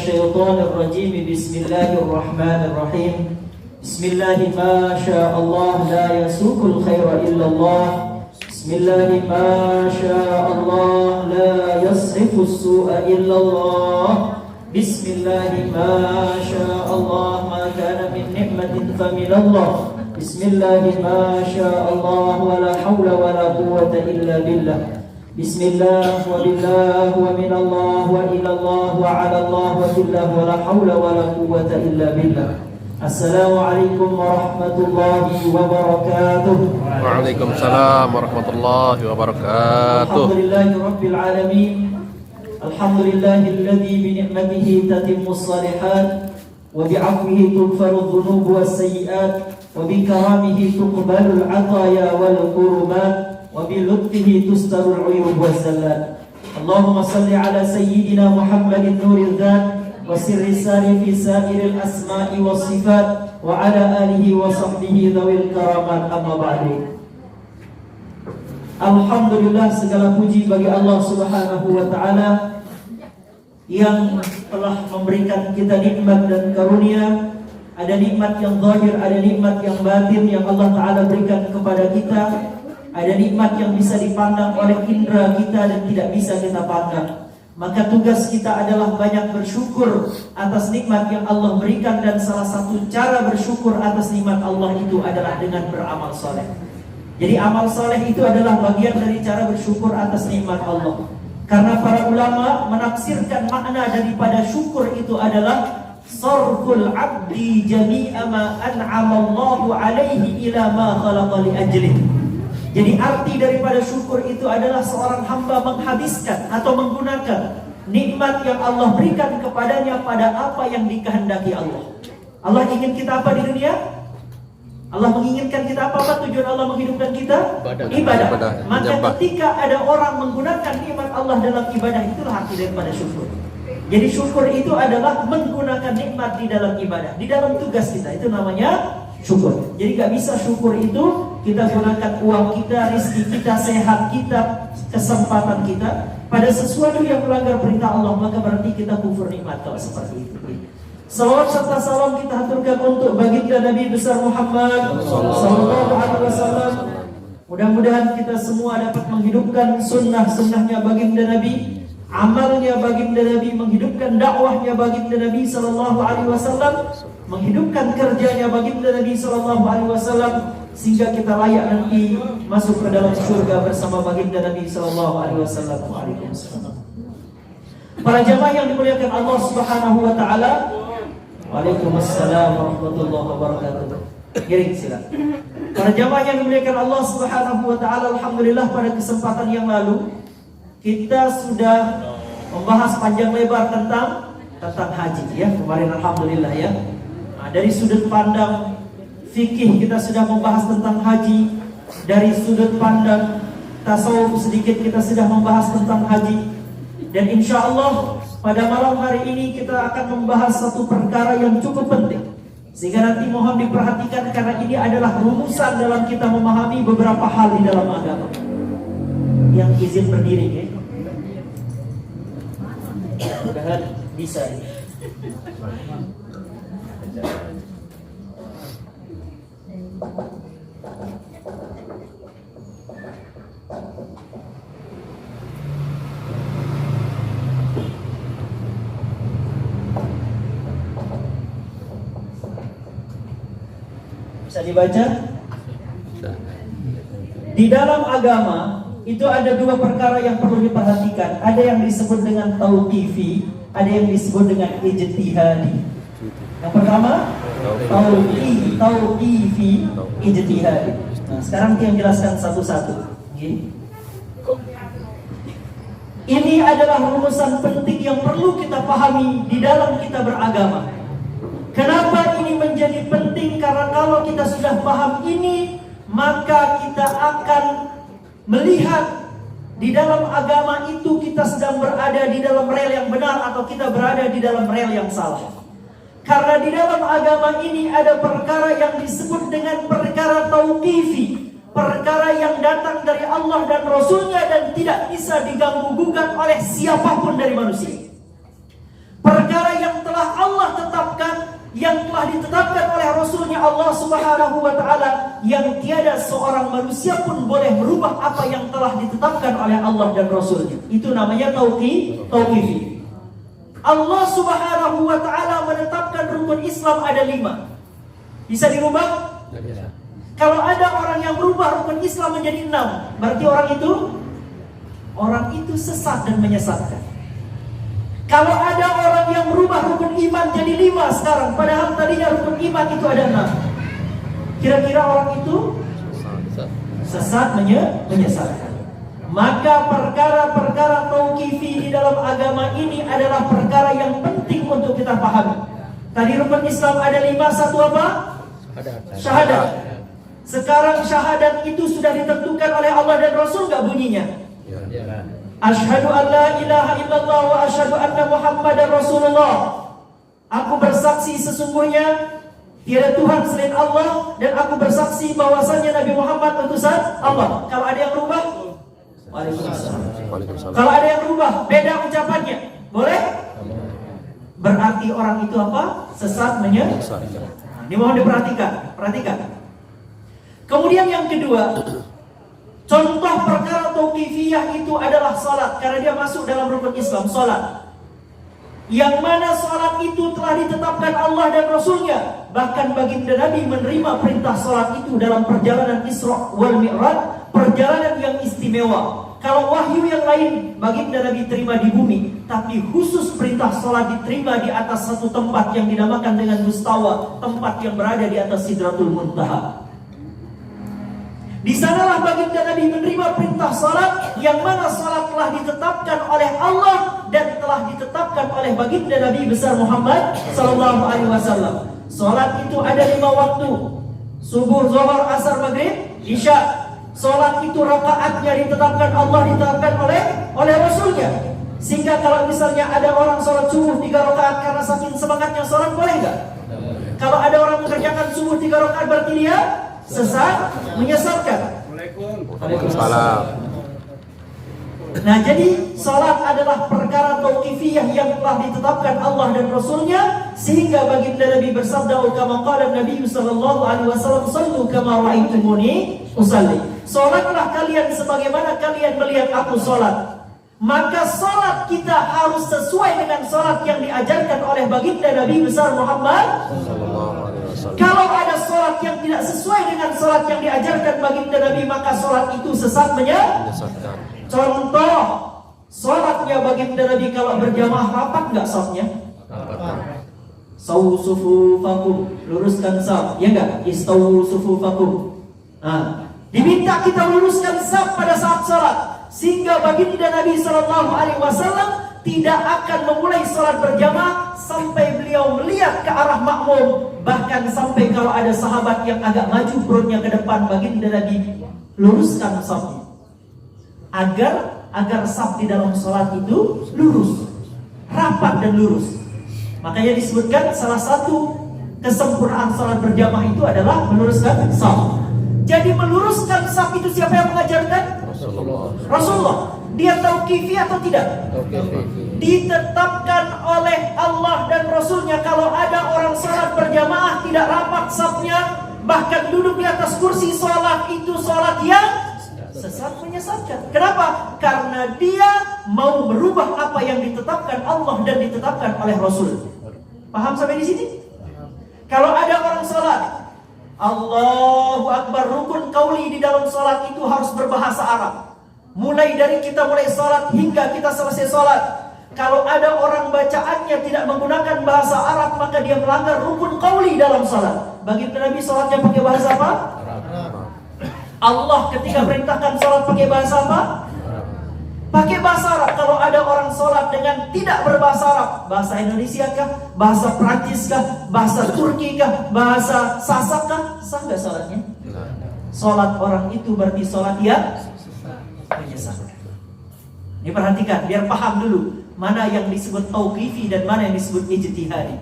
الشيطان الرجيم بسم الله الرحمن الرحيم بسم الله ما شاء الله لا يسوق الخير إلا الله بسم الله ما شاء الله لا يصرف السوء إلا الله بسم الله ما شاء الله ما كان من نعمة فمن الله بسم الله ما شاء الله ولا حول ولا قوة إلا بالله بسم الله وبالله ومن الله وإلى الله وعلى الله وفي الله ولا حول ولا قوة إلا بالله. السلام عليكم ورحمة الله وبركاته. وعليكم السلام ورحمة الله وبركاته. الحمد لله رب العالمين. الحمد لله الذي بنعمته تتم الصالحات وبعفوه تغفر الذنوب والسيئات وبكرامه تقبل العطايا والقربات وبلطفه تستر العيوب والزلات. اللهم صل على سيدنا محمد نور الذات وسر الساري في سائر الأسماء والصفات وعلى آله وصحبه ذوي الكرامات. أما بعد. Alhamdulillah, segala puji bagi Allah Subhanahu wa taala yang telah memberikan kita nikmat dan karunia. Ada nikmat yang zahir, ada nikmat yang batin yang Allah taala berikan kepada kita. Ada nikmat yang bisa dipandang oleh indera kita dan tidak bisa kita pandang. Maka tugas kita adalah banyak bersyukur atas nikmat yang Allah berikan, dan salah satu cara bersyukur atas nikmat Allah itu adalah dengan beramal soleh. Jadi amal soleh itu adalah bagian dari cara bersyukur atas nikmat Allah. Karena para ulama menafsirkan makna daripada syukur itu adalah sarful abdi jami'a ma an'amallahu alaihi ila ma khalaqa li ajlihi. Jadi arti daripada syukur itu adalah seorang hamba menghabiskan atau menggunakan nikmat yang Allah berikan kepadanya pada apa yang dikehendaki Allah. Allah ingin kita apa di dunia? Allah menginginkan kita apa tujuan Allah menghidupkan kita? Ibadah. Maka ketika ada orang menggunakan nikmat Allah dalam ibadah, itulah arti daripada syukur. Jadi syukur itu adalah menggunakan nikmat di dalam ibadah, di dalam tugas kita. Itu namanya syukur. Jadi gak bisa syukur itu kita gunakan uang kita, rezeki kita, sehat kita, kesempatan kita pada sesuatu yang melanggar perintah Allah, maka berarti kita kufur nikmat kalau seperti itu. Salawat serta salam kita haturkan untuk baginda Nabi besar Muhammad sallallahu alaihi wasallam. Mudah-mudahan kita semua dapat menghidupkan sunnah-sunnahnya baginda Nabi, amalnya baginda Nabi, menghidupkan dakwahnya baginda Nabi sallallahu alaihi wasallam, menghidupkan kerjanya baginda Nabi sallallahu alaihi wasallam, sehingga kita layak nanti masuk ke dalam surga bersama baginda Nabi sallallahu alaihi wasallam. Waalaikumsalam. Para jamaah yang dimuliakan Allah Subhanahu wa taala. Waalaikumsalam warahmatullahi wabarakatuh. Giring silakan. Para jamaah yang dimuliakan Allah Subhanahu wa taala, alhamdulillah pada kesempatan yang lalu kita sudah membahas panjang lebar tentang haji ya. Kemarin alhamdulillah ya. Nah, dari sudut pandang fikih kita sudah membahas tentang haji. Dari sudut pandang tasawuf sedikit kita sudah membahas tentang haji. Dan insya Allah pada malam hari ini kita akan membahas satu perkara yang cukup penting, sehingga nanti mohon diperhatikan karena ini adalah rumusan dalam kita memahami beberapa hal di dalam agama. Yang izin berdiri ya. Mudah-mudahan bisa ya. Bisa dibaca? Di dalam agama itu ada dua perkara yang perlu diperhatikan. Ada yang disebut dengan tauqifi, ada yang disebut dengan ijtihadi. Yang pertama tauqifi, ijtihadi. Nah, sekarang kita jelaskan satu-satu. Ini adalah rumusan penting yang perlu kita pahami di dalam kita beragama. Kenapa ini menjadi penting? Karena kalau kita sudah paham ini, maka kita akan melihat di dalam agama itu kita sedang berada di dalam rel yang benar atau kita berada di dalam rel yang salah. Karena di dalam agama ini ada perkara yang disebut dengan perkara tauqifi, perkara yang datang dari Allah dan Rasulnya dan tidak bisa diganggu-gugat oleh siapapun dari manusia. Perkara yang telah ditetapkan oleh Rasulnya Allah Subhanahu wa Ta'ala, yang tiada seorang manusia pun boleh merubah apa yang telah ditetapkan oleh Allah dan Rasulnya. Itu namanya tauqifi. Allah Subhanahu wa Ta'ala menetapkan rukun Islam ada 5. Bisa dirubah? Kalau ada orang yang merubah rukun Islam menjadi 6, berarti orang itu sesat dan menyesatkan. Kalau ada orang yang merubah rukun iman jadi 5 sekarang, padahal tadinya rukun iman itu ada 6, kira-kira orang itu sesat menyesatkan. Maka perkara-perkara tauqifi di dalam agama ini adalah perkara yang penting untuk kita pahami. Tadi rukun Islam ada 5, satu apa? Syahadat. Sekarang syahadat itu sudah ditentukan oleh Allah dan Rasul, gak bunyinya? Asyhadu an la ilaha illallah wa asyhadu anna Muhammadar Rasulullah. Aku bersaksi sesungguhnya tiada Tuhan selain Allah, dan aku bersaksi bahwasanya Nabi Muhammad utusan Allah. Kalau ada yang berubah, Waalaikumsalam. Kalau ada yang berubah, beda ucapannya, boleh? Berarti orang itu apa? Sesat menyesat. Ini mohon diperhatikan. Kemudian yang kedua, contoh perkara tauqifiyah itu adalah salat, karena dia masuk dalam rukun Islam, salat. Yang mana salat itu telah ditetapkan Allah dan Rasulnya. Bahkan baginda Nabi menerima perintah salat itu dalam perjalanan Isra wal Mi'raj, perjalanan yang istimewa. Kalau wahyu yang lain baginda Nabi terima di bumi, tapi khusus perintah salat diterima di atas satu tempat yang dinamakan dengan Mustawa, tempat yang berada di atas Sidratul Muntaha. Di sanalah baginda Nabi menerima perintah salat, yang mana salat telah ditetapkan oleh Allah dan telah ditetapkan oleh baginda Nabi besar Muhammad sallallahu alaihi wasallam. Salat itu ada 5 waktu: subuh, zuhur, asar, maghrib, isya. Salat itu rakaatnya ditetapkan Allah, ditetapkan oleh Rasulnya. Sehingga kalau misalnya ada orang salat subuh 3 rakaat karena saking semangatnya salat, boleh enggak? Kalau ada orang mengerjakan subuh 3 rakaat berarti dia sesat, menyesatkan. Waalaikumsalam. Nah, jadi salat adalah perkara tauqifiyah yang telah ditetapkan Allah dan Rasulnya, sehingga baginda Nabi bersabda, kama qala Nabi sallallahu alaihi wasallam, sallu kama ra'aitumuni usalli. Salatlah kalian sebagaimana kalian melihat aku salat. Maka salat kita harus sesuai dengan salat yang diajarkan oleh baginda Nabi besar Muhammad sallallahu alaihi wasallam. Kalau ada salat yang tidak sesuai dengan salat yang diajarkan baginda Nabi, maka salat itu sesat menyesatkan. Contoh, salatnya baginda Nabi kalau berjamaah rapat enggak safnya? Sawu sufufakum, luruskan saf, ya enggak? Istawu sufufakum. Diminta kita luruskan saf pada saat salat, sehingga baginda Nabi sallallahu alaihi wasallam tidak akan memulai salat berjamaah sampai beliau melihat ke arah makmum. Bahkan sampai kalau ada sahabat yang agak maju perutnya ke depan, baginda Nabi luruskan safnya, agar saf di dalam salat itu lurus, rapat dan lurus. Makanya disebutkan salah satu kesempurnaan salat berjamaah itu adalah meluruskan saf. Jadi meluruskan saf itu siapa yang mengajarkan? Rasulullah. Dia tauqifi atau tidak? Ditetapkan oleh Allah dan Rasulnya. Kalau ada orang salat berjamaah tidak rapat safnya, bahkan duduk di atas kursi salat, itu salat yang sesat, menyesatkan. Kenapa? Karena dia mau merubah apa yang ditetapkan Allah dan ditetapkan oleh Rasul. Paham sampai di sini? Kalau ada orang salat, Allahu Akbar, rukun qauli di dalam salat itu harus berbahasa Arab. Mulai dari kita mulai salat hingga kita selesai salat. Kalau ada orang bacaannya tidak menggunakan bahasa Arab, maka dia melanggar rukun qauli dalam salat. Baginda Nabi salatnya pakai bahasa apa? Allah ketika perintahkan salat pakai bahasa apa? Pakai bahasa Arab. Kalau ada orang salat dengan tidak berbahasa Arab, bahasa Indonesia kah? Bahasa Prancis kah? Bahasa Turki kah? Bahasa Sasak kah? Sah nggak salatnya? Salat orang itu berarti salat yang menyesatkan. Ini perhatikan, biar paham dulu mana yang disebut tauqifi dan mana yang disebut ijtihadi.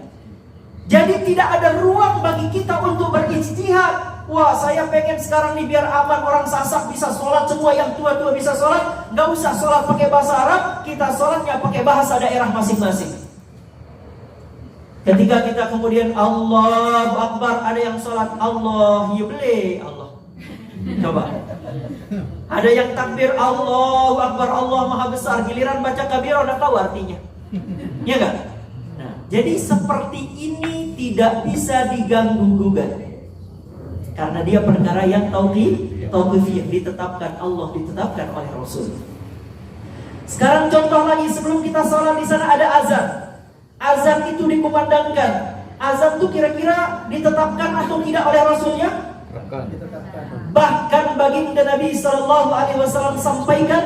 Jadi tidak ada ruang bagi kita untuk berijtihad. Wah, saya pengen sekarang nih biar aman, orang Sasak bisa sholat, semua yang tua-tua bisa sholat, nggak usah sholat pakai bahasa Arab, kita sholatnya pakai bahasa daerah masing-masing. Ketika kita kemudian Allahu Akbar, ada yang sholat Allah yuble Allah. Coba. Ada yang takbir Allahu Akbar, Allah Maha Besar, giliran baca kabirah udah tahu artinya. Ya enggak? Nah, jadi seperti ini tidak bisa diganggu-gugat. Karena dia perkara yang tauqifiyah, ditetapkan Allah, ditetapkan oleh Rasul. Sekarang contoh lagi, sebelum kita sholat di sana ada azan. Azan itu dikumandangkan. Azan itu kira-kira ditetapkan atau tidak oleh Rasulnya? Bahkan baginda Nabi SAW sampaikan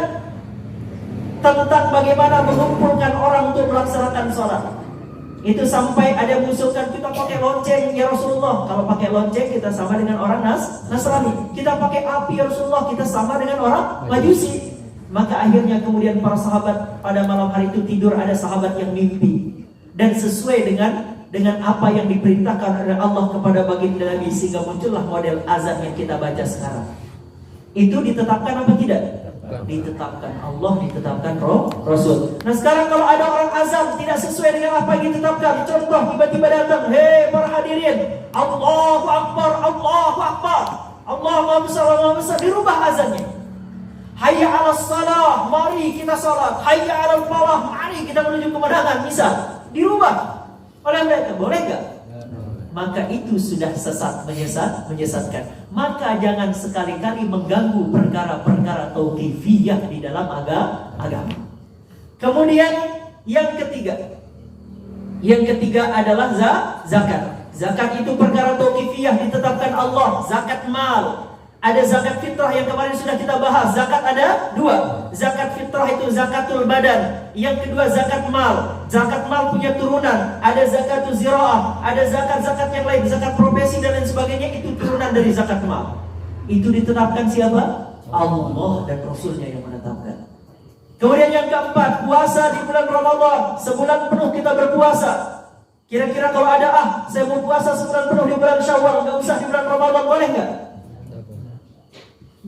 tentang bagaimana mengumpulkan orang untuk melaksanakan sholat. Itu sampai ada yang mengusulkan kita pakai lonceng ya Rasulullah. Kalau pakai lonceng kita sama dengan orang Nasrani. Kita pakai api ya Rasulullah, kita sama dengan orang Majusi. Maka akhirnya kemudian para sahabat pada malam hari itu tidur, ada sahabat yang mimpi. Dan sesuai dengan apa yang diperintahkan oleh Allah kepada baginda Nabi, sehingga muncullah model azan yang kita baca sekarang. Itu ditetapkan apa tidak? Ditetapkan Allah, ditetapkan Rasul. Nah sekarang kalau ada orang azan tidak sesuai dengan apa yang ditetapkan, contoh tiba-tiba datang, hei para hadirin, Allahu Akbar, Allahu Akbar, Allah Maha Besar, Allah Maha Besar, dirubah azannya. Hayya 'alas salah, mari kita salat. Hayya 'alal falah, mari kita menuju kemenangan. Misal dirubah oleh mereka, boleh enggak? Maka itu sudah sesat, menyesatkan. Maka jangan sekali-kali mengganggu perkara-perkara tauqifiyah di dalam agama. Kemudian yang ketiga adalah zakat. Zakat itu perkara tauqifiyah, ditetapkan Allah. Zakat mal. Ada zakat fitrah yang kemarin sudah kita bahas. Zakat ada dua. Zakat fitrah itu zakatul badan. Yang kedua zakat mal. Zakat mal punya turunan. Ada zakatul zira'ah. Ada zakat-zakat yang lain, zakat profesi dan lain sebagainya. Itu turunan dari zakat mal. Itu ditetapkan siapa? Allah dan Rasulnya yang menetapkan. Kemudian yang keempat, puasa di bulan Ramadan. Sebulan penuh kita berpuasa. Kira-kira kalau ada saya mau puasa sebulan penuh di bulan Syawal, nggak usah di bulan Ramadan, boleh nggak?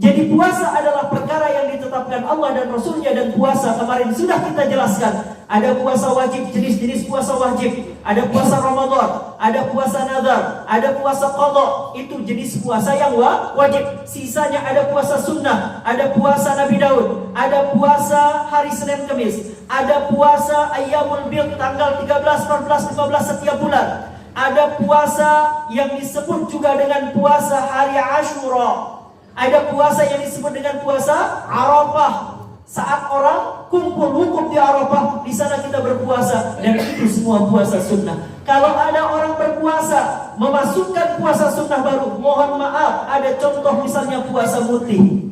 Jadi puasa adalah perkara yang ditetapkan Allah dan Rasulnya. Dan puasa kemarin sudah kita jelaskan. Ada puasa wajib, jenis-jenis puasa wajib. Ada puasa Ramadan, ada puasa nazar, ada puasa qadha. Itu jenis puasa yang wajib. Sisanya ada puasa sunnah, ada puasa Nabi Daud, ada puasa hari Senin Kamis, ada puasa Ayyamul Bid tanggal 13, 14, 15 setiap bulan. Ada puasa yang disebut juga dengan puasa hari Ashura. Ada puasa yang disebut dengan puasa Arafah. Saat orang kumpul wukuf di Arafah, di sana kita berpuasa. Dan itu semua puasa sunnah. Kalau ada orang berpuasa memasukkan puasa sunnah baru, mohon maaf, ada contoh misalnya puasa putih,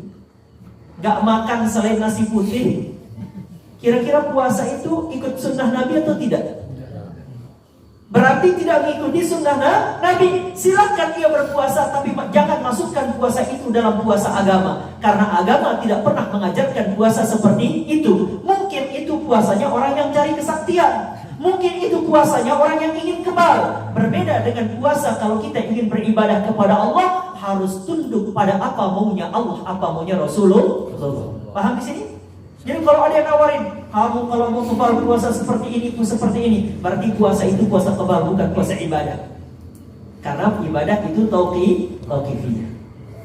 gak makan selain nasi putih. Kira-kira puasa itu ikut sunnah Nabi atau tidak? Berarti tidak mengikuti sunnah Nabi. Silakan ia berpuasa, tapi jangan masukkan puasa itu dalam puasa agama. Karena agama tidak pernah mengajarkan puasa seperti itu. Mungkin itu puasanya orang yang cari kesaktian. Mungkin itu puasanya orang yang ingin kebal. Berbeda dengan puasa kalau kita ingin beribadah kepada Allah, harus tunduk pada apa maunya Allah, apa maunya Rasulullah. Paham di sini? Jadi kalau ada yang nawarin, kamu kalau mau kebal puasa seperti ini, berarti puasa itu puasa kebal, bukan puasa ibadah. Karena ibadah itu tauqifiyah.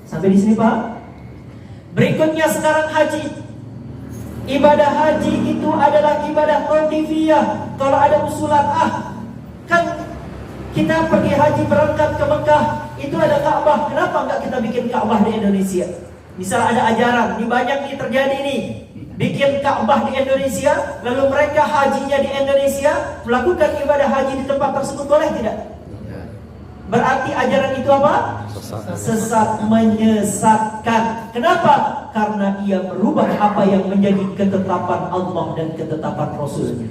Sampai di sini Pak? Berikutnya sekarang haji. Ibadah haji itu adalah ibadah tauqifiyah. Kalau ada usulan, kan kita pergi haji berangkat ke Mekah, itu ada Ka'bah, kenapa enggak kita bikin Ka'bah di Indonesia? Misal ada ajaran, ini banyak nih terjadi nih, bikin Ka'bah di Indonesia, lalu mereka hajinya di Indonesia, melakukan ibadah haji di tempat tersebut, boleh tidak? Berarti ajaran itu apa? Sesat, menyesatkan. Kenapa? Karena ia merubah apa yang menjadi ketetapan Allah dan ketetapan Rasulnya.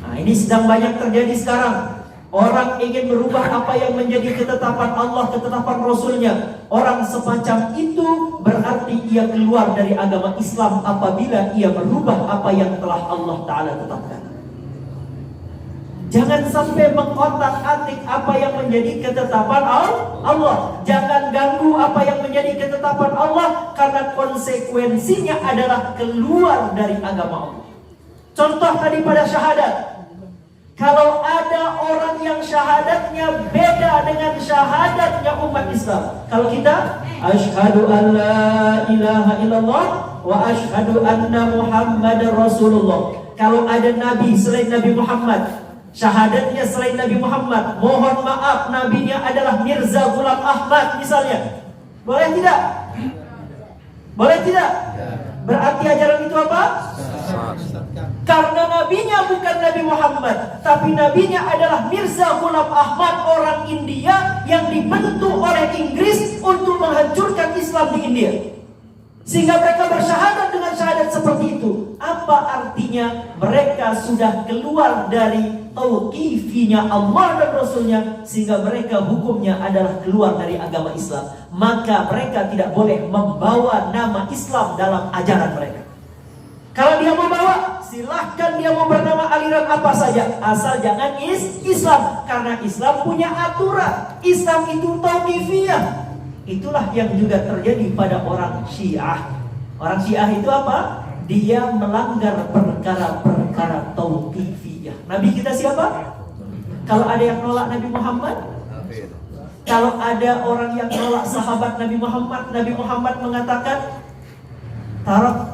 Nah, ini sedang banyak terjadi sekarang. Orang ingin merubah apa yang menjadi ketetapan Allah, ketetapan Rasulnya. Orang semacam itu berarti ia keluar dari agama Islam apabila ia merubah apa yang telah Allah Ta'ala tetapkan. Jangan sampai mengotak-atik apa yang menjadi ketetapan Allah. Jangan ganggu apa yang menjadi ketetapan Allah, karena konsekuensinya adalah keluar dari agama Allah. Contoh tadi pada syahadat. Kalau ada orang yang syahadatnya beda dengan syahadatnya umat Islam. Kalau kita asyhadu an la ilaha illallah wa asyhadu anna Muhammadar Rasulullah. Kalau ada nabi selain Nabi Muhammad, syahadatnya selain Nabi Muhammad, mohon maaf, nabinya adalah Mirza Ghulam Ahmad misalnya. Boleh tidak? Boleh tidak? Berarti ajaran itu apa? Karena nabinya bukan Nabi Muhammad, tapi nabinya adalah Mirza Ghulam Ahmad, orang India yang dibentuk oleh Inggris untuk menghancurkan Islam di India. Sehingga mereka bersyahadat dengan syahadat seperti itu. Apa artinya? Mereka sudah keluar dari tauqifinya Allah dan Rasulnya, sehingga mereka hukumnya adalah keluar dari agama Islam. Maka mereka tidak boleh membawa nama Islam dalam ajaran mereka. Kalau dia mau bawa, silahkan dia mau bernama aliran apa saja, asal jangan Islam. Karena Islam punya aturan. Islam itu tauqifiyah. Itulah yang juga terjadi pada orang Syiah. Orang Syiah itu apa? Dia melanggar perkara-perkara tauqifiyah. Nabi kita siapa? Kalau ada yang nolak Nabi Muhammad, kalau ada orang yang nolak sahabat Nabi Muhammad mengatakan,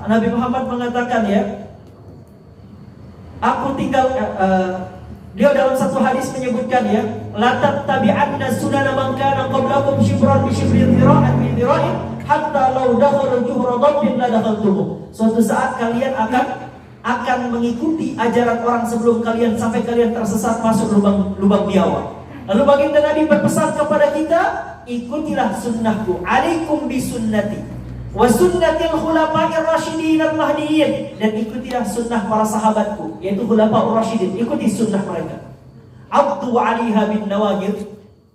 Nabi Muhammad mengatakan ya, aku tinggal dia dalam satu hadis menyebutkan ya, la tattabi'anna sunana man kana qablakum shibran bi shibrin dhira'an bi dhira'in hatta law dakhalu juhra dhabbin la dakhaltumu. Suatu saat kalian akan mengikuti ajaran orang sebelum kalian sampai kalian tersesat masuk lubang biawak. Lalu baginda Nabi berpesan kepada kita, ikutilah sunnahku, alaikum bi sunnati wa sunnatil khulafa'ir rasyidin al-mahdiyyin, dan ikutilah sunnah para sahabatku, yaitu khulafa'ur rasyidin. Ikuti sunnah mereka. Abdu 'alaiha bin nawajid,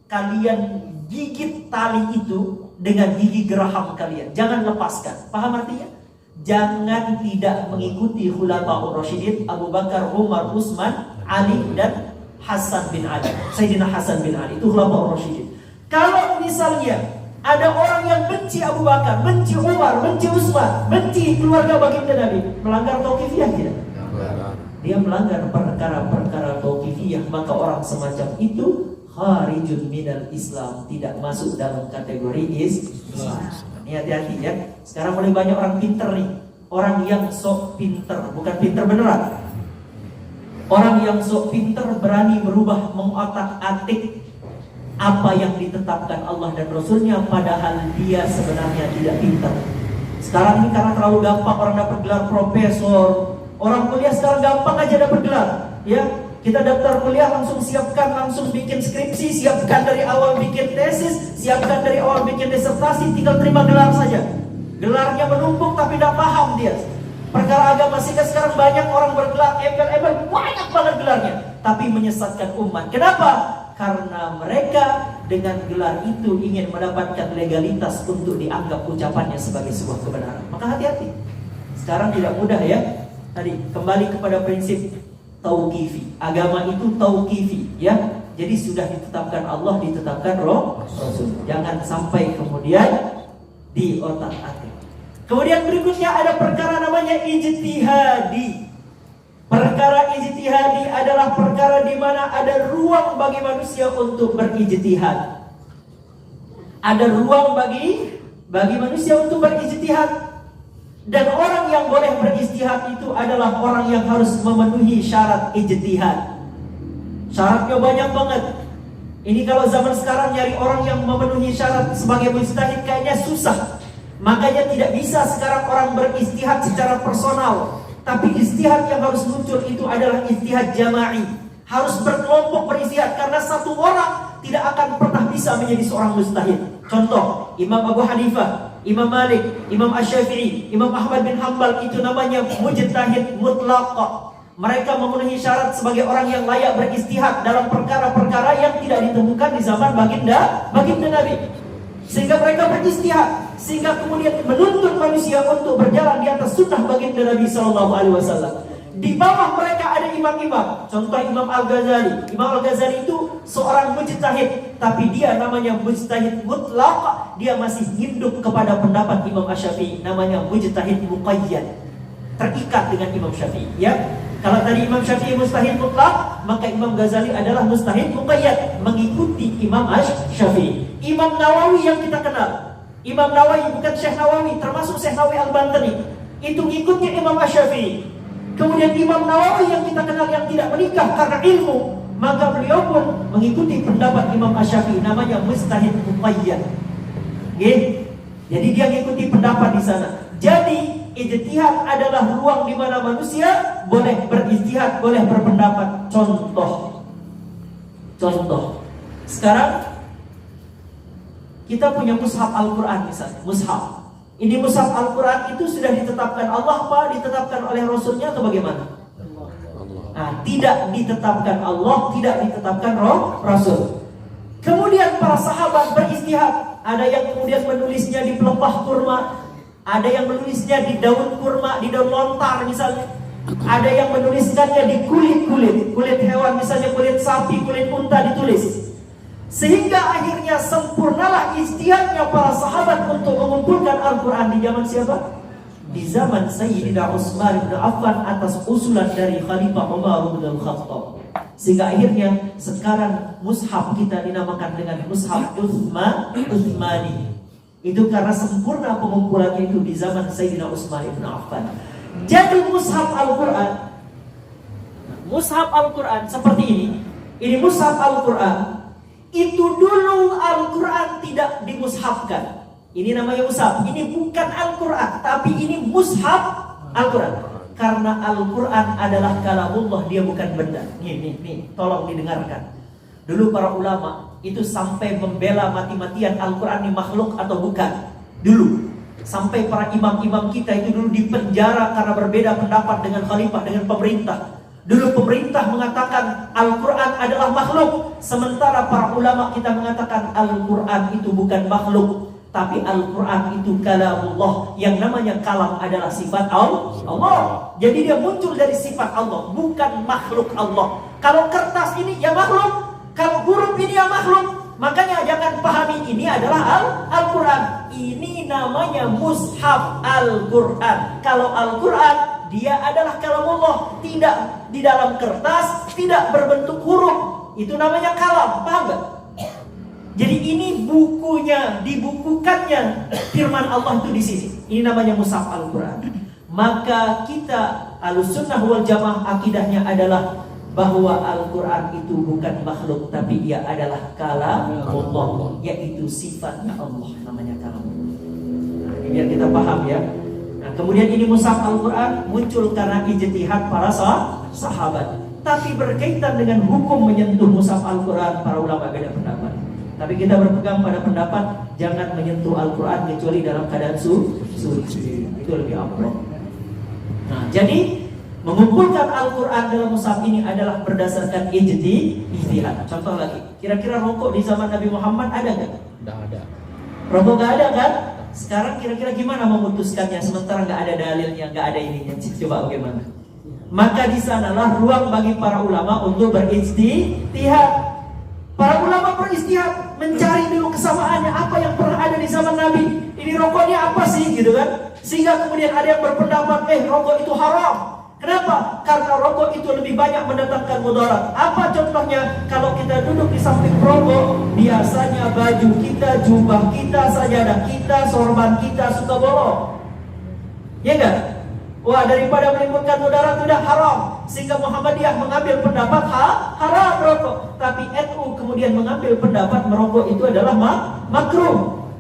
kalian gigit tali itu dengan gigi geraham kalian, jangan lepaskan. Paham artinya? Jangan tidak mengikuti khulafa'ur rasyidin, Abu Bakar, Umar, Utsman, Ali dan Hasan bin Ali. Sayyidina Hasan bin Ali itu khulafa'ur rasyidin. Kalau misalnya ada orang yang benci Abu Bakar, benci Umar, benci Utsman, benci keluarga baginda Nabi, melanggar tauqifiyah tidak? Dia melanggar perkara-perkara tauqifiyah, maka orang semacam itu kharijun minal Islam, tidak masuk dalam kategori Islam. Ini hati-hati ya. Sekarang mulai banyak orang pinter nih, orang yang sok pinter, bukan pinter beneran. Orang yang sok pinter berani merubah, mengotak-atik apa yang ditetapkan Allah dan Rasulnya, padahal dia sebenarnya tidak pintar. Sekarang ini karena terlalu gampang orang dapat gelar profesor, orang kuliah sekarang gampang aja dapat gelar. Ya, kita daftar kuliah langsung siapkan, langsung bikin skripsi, siapkan dari awal bikin tesis, siapkan dari awal bikin disertasi, tinggal terima gelar saja. Gelarnya menumpuk tapi tidak paham dia. Perkara agama, sehingga sekarang banyak orang bergelar embel-embel, banyak banget gelarnya, tapi menyesatkan umat. Kenapa? Karena mereka dengan gelar itu ingin mendapatkan legalitas untuk dianggap ucapannya sebagai sebuah kebenaran. Maka hati-hati. Sekarang tidak mudah ya. Tadi kembali kepada prinsip tauqifi. Agama itu tauqifi ya. Jadi sudah ditetapkan Allah, ditetapkan Rasul. Jangan sampai kemudian di otak-atik. Kemudian berikutnya ada perkara namanya ijtihadi. Perkara ijtihadi adalah perkara di mana ada ruang bagi manusia untuk berijtihad. Ada ruang bagi manusia untuk berijtihad. Dan orang yang boleh berijtihad itu adalah orang yang harus memenuhi syarat ijtihad. Syaratnya banyak banget. Ini kalau zaman sekarang nyari orang yang memenuhi syarat sebagai mujtahid kayaknya susah. Makanya tidak bisa sekarang orang berijtihad secara personal. Tapi ijtihad yang harus muncul itu adalah ijtihad jama'i. Harus berkelompok berijtihad, karena satu orang tidak akan pernah bisa menjadi seorang mujtahid. Contoh, Imam Abu Hanifah, Imam Malik, Imam Asy-Syafi'i, Imam Ahmad bin Hanbal, itu namanya mujtahid mutlaq. Mereka memenuhi syarat sebagai orang yang layak berijtihad dalam perkara-perkara yang tidak ditemukan di zaman baginda Nabi. Sehingga mereka berijtihad, sehingga kemudian menuntut manusia untuk berjalan di atas sunnah baginda Nabi SAW. Di bawah mereka ada imam-imam. Contoh Imam Al-Ghazali. Imam Al-Ghazali itu seorang mujtahid, tapi dia namanya mujtahid mutlaq. Dia masih induk kepada pendapat Imam Asy-Syafi'i, namanya mujtahid muqayyad, terikat dengan Imam Syafi'i ya. Kalau tadi Imam Syafi'i mustahid mutlak, maka Imam Ghazali adalah mustahid muqayyad, mengikuti Imam Syafi'i. Imam Nawawi yang kita kenal, Imam Nawawi bukan Syekh Nawawi, termasuk Syekh Nawawi Al-Bantani, itu ngikutnya Imam Syafi'i. Kemudian Imam Nawawi yang kita kenal yang tidak menikah karena ilmu, maka beliau pun mengikuti pendapat Imam Syafi'i, namanya mustahid muqayyad. Okay? Jadi dia mengikuti pendapat di sana. Jadi ijtihad adalah ruang di mana manusia boleh berijtihad, boleh berpendapat. Contoh. Sekarang kita punya mushaf Al-Quran misalnya, mushaf. Ini mushaf Al-Quran itu sudah ditetapkan Allah apa ditetapkan oleh Rasulnya atau bagaimana? Nah, tidak ditetapkan Allah, tidak ditetapkan Rasul. Kemudian para sahabat beristihad. Ada yang kemudian menulisnya di pelepah kurma, ada yang menulisnya di daun kurma, di daun lontar misalnya. Ada yang menuliskannya di kulit hewan, misalnya kulit sapi, kulit unta ditulis. Sehingga akhirnya sempurnalah ijtihadnya para sahabat untuk mengumpulkan Al-Quran di zaman siapa? Di zaman Sayyidina Utsman bin Affan atas usulan dari Khalifah Umar bin Al-Khattab. Sehingga akhirnya sekarang mushaf kita dinamakan dengan mushaf Utsmani. Itu karena sempurna pengumpulannya itu di zaman Sayyidina Utsman bin Affan. Jadi mushaf Al-Quran seperti ini. Ini mushaf Al-Quran. Itu dulu Al-Quran tidak dimushafkan. Ini namanya mushaf. Ini bukan Al-Quran, tapi ini mushaf Al-Quran. Karena Al-Quran adalah kalamullah, dia bukan benda. Nih, tolong didengarkan. Dulu para ulama itu sampai membela mati-matian Al-Quran ini makhluk atau bukan. Dulu sampai para imam-imam kita itu dulu dipenjara karena berbeda pendapat dengan khalifah, dengan pemerintah. Dulu pemerintah mengatakan Al-Quran adalah makhluk, sementara para ulama kita mengatakan Al-Quran itu bukan makhluk, tapi Al-Quran itu kalamullah. Yang namanya kalam adalah sifat Allah. Jadi dia muncul dari sifat Allah, bukan makhluk Allah. Kalau kertas ini ya makhluk, kalau huruf ini ya makhluk. Makanya jangan pahami ini adalah Al-Quran. Ini namanya mushaf Al-Quran. Kalau Al-Quran dia adalah kalamullah, tidak di dalam kertas, tidak berbentuk huruf. Itu namanya kalam, paham gak? Jadi ini bukunya, dibukukannya firman Allah itu di sini. Ini namanya mushaf Al-Quran. Maka kita Ahlussunnah wal Jamaah akidahnya adalah bahwa Al-Quran itu bukan makhluk, tapi ia adalah kalamullah, yaitu sifatnya Allah, namanya kalamullah. Nah, ini biar kita paham ya. Nah, kemudian ini mushaf Al-Quran muncul karena ijtihad para sahabat. Tapi berkaitan dengan hukum menyentuh mushaf Al-Quran, para ulama beda pendapat. Tapi kita berpegang pada pendapat jangan menyentuh Al-Quran kecuali dalam keadaan suci. Itu lebih ampuh. Nah, jadi mengumpulkan Al-Quran dalam mushaf ini adalah berdasarkan ijtihad. Contoh lagi, kira-kira rokok di zaman Nabi Muhammad ada nggak? Tidak ada. Rokok nggak ada kan? Sekarang kira-kira gimana memutuskannya sementara nggak ada dalilnya, nggak ada ininya? Coba bagaimana? Maka di sanalah ruang bagi para ulama untuk berijtihad. Para ulama beristihad, mencari dulu kesamaannya, apa yang pernah ada di zaman Nabi. Ini rokoknya apa sih gitu kan? Sehingga kemudian ada yang berpendapat, rokok itu haram. Kenapa? Karena rokok itu lebih banyak mendatangkan mudarat. Apa contohnya? Kalau kita duduk di samping rokok, biasanya baju kita, jubah kita, sajadah kita, sorban kita suka bolong. Ya enggak? Wah, daripada menimbulkan mudarat sudah haram. Sehingga Muhammadiyah mengambil pendapat haram rokok. Tapi NU kemudian mengambil pendapat merokok itu adalah makruh.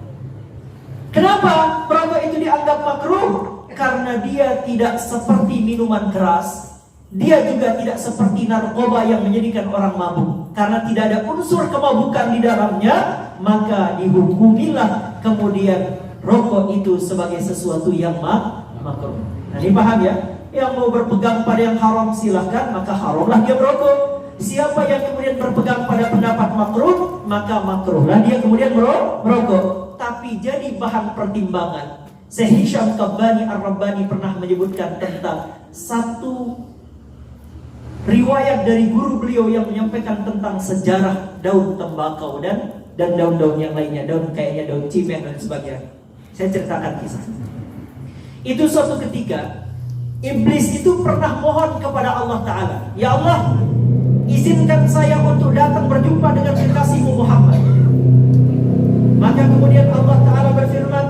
Kenapa merokok itu dianggap makruh? Karena dia tidak seperti minuman keras. Dia juga tidak seperti narkoba yang menjadikan orang mabuk. Karena tidak ada unsur kemabukan di dalamnya, maka dihukumilah kemudian rokok itu sebagai sesuatu yang makruh. Nah, dipaham ya? Yang mau berpegang pada yang haram silahkan, maka haramlah dia merokok. Siapa yang kemudian berpegang pada pendapat makruh, maka makruhlah dia kemudian merokok. Tapi jadi bahan pertimbangan. Syekh Hisham Qabbani Ar-Rabbani pernah menyebutkan tentang satu riwayat dari guru beliau yang menyampaikan tentang sejarah daun tembakau dan daun-daun yang lainnya, daun kayaknya daun cimeng dan sebagainya. Saya ceritakan kisah. Itu suatu ketika Iblis itu pernah mohon kepada Allah Ta'ala, ya Allah, izinkan saya untuk datang berjumpa dengan kekasihmu Muhammad. Maka kemudian Allah Ta'ala berfirman,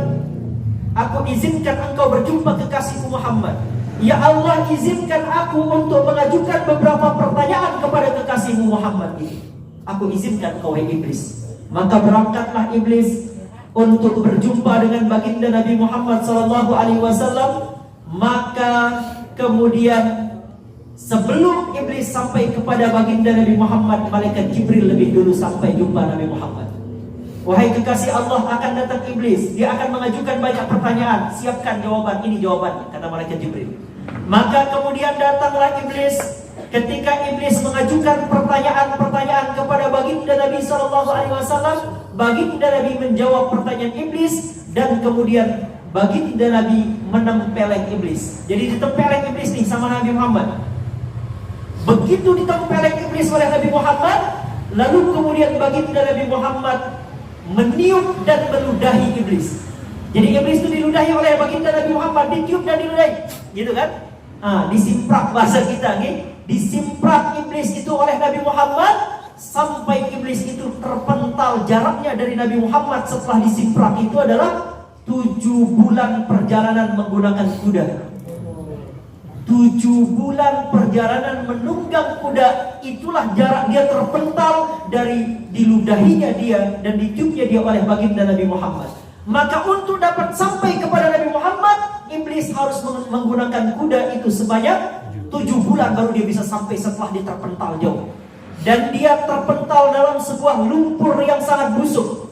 aku izinkan engkau berjumpa kekasihku Muhammad. Ya Allah, izinkan aku untuk mengajukan beberapa pertanyaan kepada kekasihmu Muhammad ini. Aku izinkan kau, wahai iblis. Maka berangkatlah iblis untuk berjumpa dengan baginda Nabi Muhammad SAW. Maka kemudian sebelum iblis sampai kepada baginda Nabi Muhammad, malaikat Jibril lebih dulu sampai jumpa Nabi Muhammad. Wahai kekasih Allah, akan datang iblis. Dia akan mengajukan banyak pertanyaan. Siapkan jawaban, ini jawabannya, kata malaikat Jibril. Maka kemudian datanglah iblis. Ketika iblis mengajukan pertanyaan-pertanyaan kepada baginda Nabi SAW, baginda Nabi menjawab pertanyaan iblis. Dan kemudian baginda Nabi menempeleng iblis. Jadi ditempeleng iblis nih sama Nabi Muhammad. Begitu ditempeleng iblis oleh Nabi Muhammad, lalu kemudian baginda Nabi Muhammad meniup dan meludahi iblis. Jadi iblis itu diludahi oleh baginda Nabi Muhammad, ditiup dan diludahi, gitu kan? Disimprak bahasa kita nih, disimprak iblis itu oleh Nabi Muhammad sampai iblis itu terpental. Jaraknya dari Nabi Muhammad setelah disimprak itu adalah 7 bulan perjalanan menggunakan kuda. 7 bulan perjalanan menunggang kuda, itulah jarak dia terpental dari diludahinya dia dan ditiupnya dia oleh baginda Nabi Muhammad. Maka untuk dapat sampai kepada Nabi Muhammad, iblis harus menggunakan kuda itu sebanyak 7 bulan baru dia bisa sampai setelah dia terpental jauh. Dan dia terpental dalam sebuah lumpur yang sangat busuk.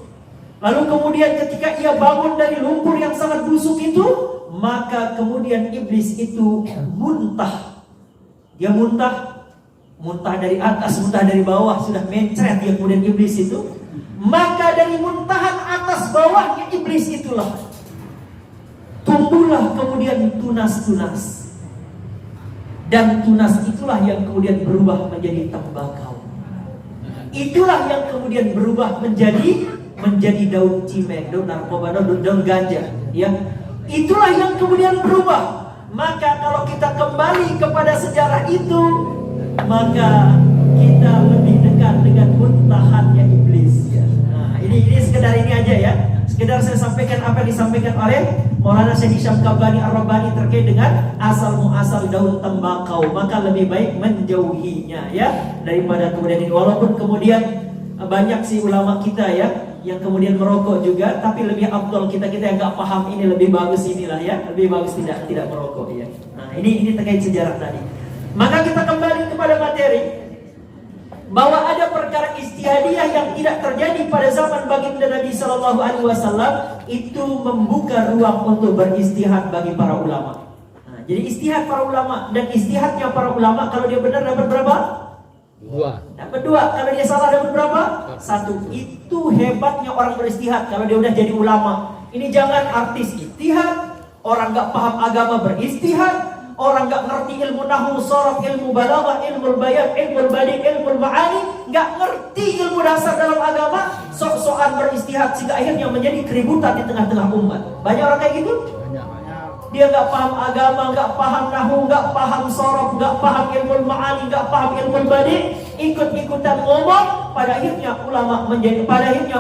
Lalu kemudian ketika ia bangun dari lumpur yang sangat busuk itu, maka kemudian iblis itu muntah. Dia muntah dari atas, muntah dari bawah, sudah mencret dia kemudian iblis itu. Maka dari muntahan atas bawahnya iblis itulah tumbuhlah kemudian tunas-tunas. Dan tunas itulah yang kemudian berubah menjadi tembakau. Itulah yang kemudian berubah menjadi daun cimeng, daun narkoba, daun ganja, ya. Itulah yang kemudian berubah. Maka kalau kita kembali kepada sejarah itu, maka kita lebih dekat dengan muntahannya iblis, ya. Nah, ini sekedar ini aja ya. Sekedar saya sampaikan apa yang disampaikan oleh Maulana Syekh Hisham Kabani Ar-Rabbani terkait dengan asal-muasal daun tembakau. Maka lebih baik menjauhinya, ya, daripada kemudian ini. Walaupun kemudian banyak sih ulama kita ya yang kemudian merokok juga, tapi lebih afdol kita yang nggak paham ini lebih bagus inilah ya, lebih bagus tidak merokok ya. Nah, ini terkait sejarah tadi. Maka kita kembali kepada materi bahwa ada perkara ijtihadiyah yang tidak terjadi pada zaman baginda Nabi SAW, itu membuka ruang untuk beristihad bagi para ulama. Nah, jadi istihad para ulama, dan istihadnya para ulama kalau dia benar dapat berapa? 2. Dapat 2. Kalau dia salah dapat berapa? 1. Itu hebatnya orang beristihad kalau dia udah jadi ulama. Ini jangan artis istihad, orang nggak paham agama beristihad, orang nggak ngerti ilmu nahwu, sharaf, ilmu balaghah, ilmu bayan, ilmu badi, ilmu ma'ani, nggak ngerti ilmu dasar dalam agama, sok-sokan beristihad sehingga akhirnya menjadi keributan di tengah-tengah umat. Banyak orang kayak gitu. Dia nggak paham agama, nggak paham nahwu, nggak paham sharaf, nggak paham ilmu ma'ani, nggak paham ilmu badi, ikut-ikutan ngomong, pada akhirnya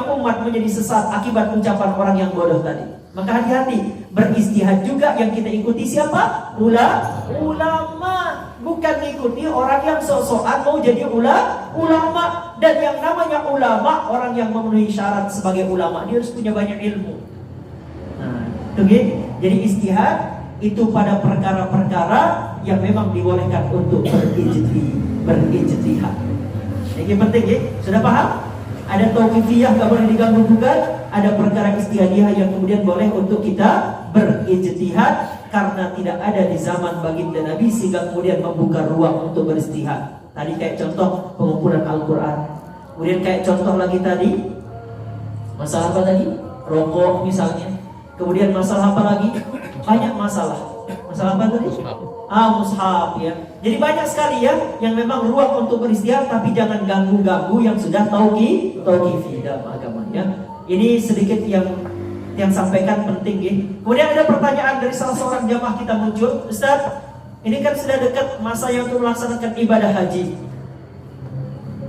umat menjadi sesat akibat ucapan orang yang bodoh tadi. Maka hati-hati, beristihad juga yang kita ikuti siapa? Ulama, bukan ikuti orang yang sok-sokan mau jadi ulama. Dan yang namanya ulama, orang yang memenuhi syarat sebagai ulama, dia harus punya banyak ilmu. Nah, itu gitu. Jadi istihad itu pada perkara-perkara yang memang dibolehkan untuk berijtihad. Ini penting ya, sudah paham? Ada tauqifiyah nggak boleh diganggu gugat, ada perkara istihadiyah yang kemudian boleh untuk kita berijtihad karena tidak ada di zaman baginda Nabi sehingga kemudian membuka ruang untuk beristihad. Tadi kayak contoh pengumpulan Al-Quran. Kemudian kayak contoh lagi tadi masalah apa tadi? Rokok misalnya. Kemudian masalah apa lagi? Banyak masalah. Masalah apa tadi? Mushaf ya. Jadi banyak sekali ya yang memang ruang untuk beristihad, tapi jangan ganggu-ganggu yang sudah tauqifi dalam agama ya. Ini sedikit yang sampaikan penting ya. Kemudian ada pertanyaan dari salah seorang jamaah kita muncul, Ustaz, Ini kan sudah dekat masanya untuk melaksanakan ibadah haji.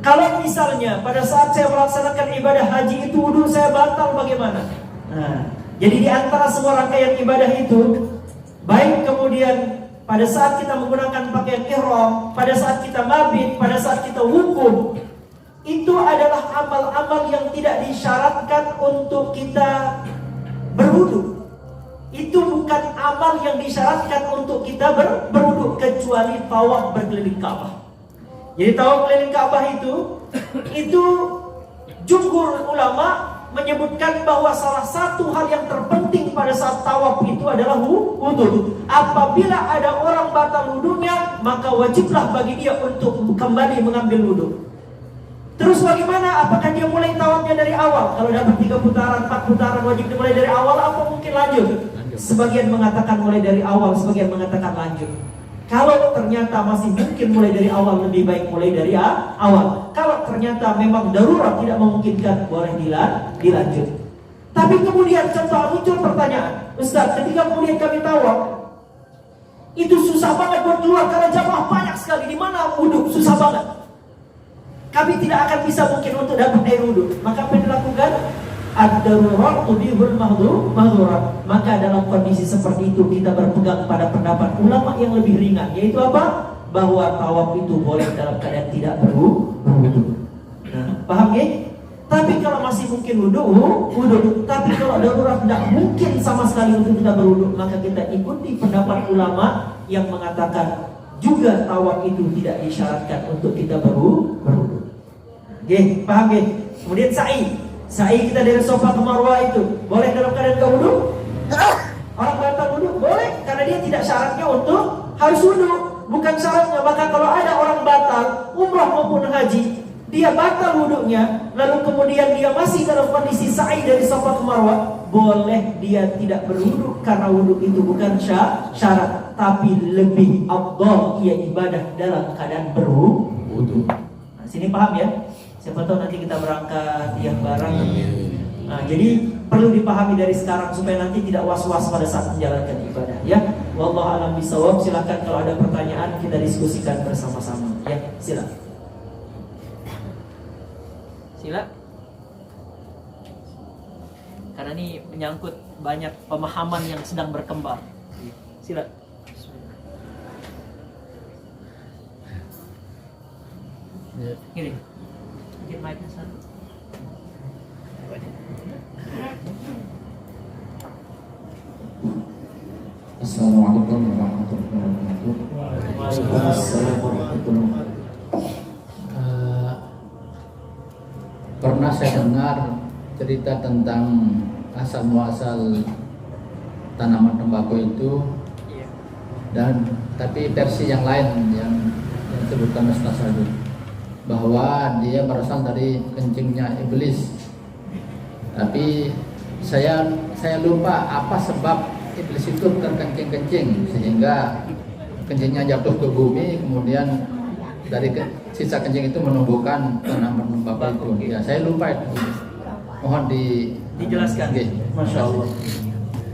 Kalau misalnya pada saat saya melaksanakan ibadah haji itu wudu saya batal, bagaimana? Nah, jadi di antara semua rangkaian ibadah itu, baik kemudian pada saat kita menggunakan pakaian ihram, pada saat kita mabit, pada saat kita wukuf, itu adalah amal-amal yang tidak disyaratkan untuk kita berwudu. Itu bukan amal yang disyaratkan untuk kita berwudu, kecuali tawaf berkeliling Ka'bah. Jadi tawaf keliling Ka'bah itu jumhur ulama menyebutkan bahwa salah satu hal yang terpenting pada saat tawaf itu adalah wudu. Apabila ada orang batal wudunya, maka wajiblah bagi dia untuk kembali mengambil wudu. Terus bagaimana? Apakah dia mulai tawafnya dari awal? Kalau dapat 3 putaran, 4 putaran, wajib dimulai dari awal, apa mungkin lanjut? Sebagian mengatakan mulai dari awal, sebagian mengatakan lanjut. Kalau ternyata masih mungkin mulai dari awal, lebih baik mulai dari awal. Kalau ternyata memang darurat tidak memungkinkan, boleh dilanjut. Tapi kemudian contoh muncul pertanyaan, Ustaz, ketika kemudian kami tawaf, itu susah banget buat keluar karena jamaah banyak sekali. Di mana wudhu? Susah banget. Kami tidak akan bisa mungkin untuk dapat air wudhu. Maka apa yang dilakukan? Ad-darurat tubihul mahdurat. Maka dalam kondisi seperti itu kita berpegang pada pendapat ulama yang lebih ringan, yaitu apa? Bahwa tawaf itu boleh dalam keadaan tidak berwudu. Nah, paham ya? Tapi kalau masih mungkin wudu. Tapi kalau darurat tidak mungkin sama sekali untuk kita berwudu, maka kita ikuti pendapat ulama yang mengatakan juga tawaf itu tidak disyaratkan untuk kita berwudu. Oke, paham ya? Kemudian sa'i kita dari Safa ke Marwah itu boleh dalam keadaan gak wudu? Orang batal wudu boleh, karena dia tidak syaratnya untuk harus wudu, bukan syaratnya. Maka kalau ada orang batal umrah maupun haji, dia batal wudunya, lalu kemudian dia masih dalam kondisi sa'i dari Safa ke Marwah, boleh dia tidak berwudu, karena wudu itu bukan syarat, tapi lebih afdal ia ibadah dalam keadaan berwudu. Nah, sini paham ya? Siapa tahu nanti kita berangkat yang bareng. Nah, jadi perlu dipahami dari sekarang supaya nanti tidak was-was pada saat menjalankan ibadah ya. Wallahu a'lam bishawab. Silakan kalau ada pertanyaan kita diskusikan bersama-sama ya. Silakan. Sila. Karena ini menyangkut banyak pemahaman yang sedang berkembang. Sila. Gini. Mic-nya satu. Assalamualaikum warahmatullahi wabarakatuh. Waalaikumsalam warahmatullahi wabarakatuh. Pernah saya dengar cerita tentang asal muasal tanaman tembakau itu, dan tapi versi yang lain yang disebutkan Ustaz Sadul, bahwa dia berasal dari kencingnya iblis. Tapi saya lupa apa sebab iblis itu terkencing-kencing sehingga kencingnya jatuh ke bumi, kemudian dari sisa kencing itu menumbuhkan tanaman tembakau itu. Ya, saya lupa itu. Mohon dijelaskan. Okay. Masya Allah.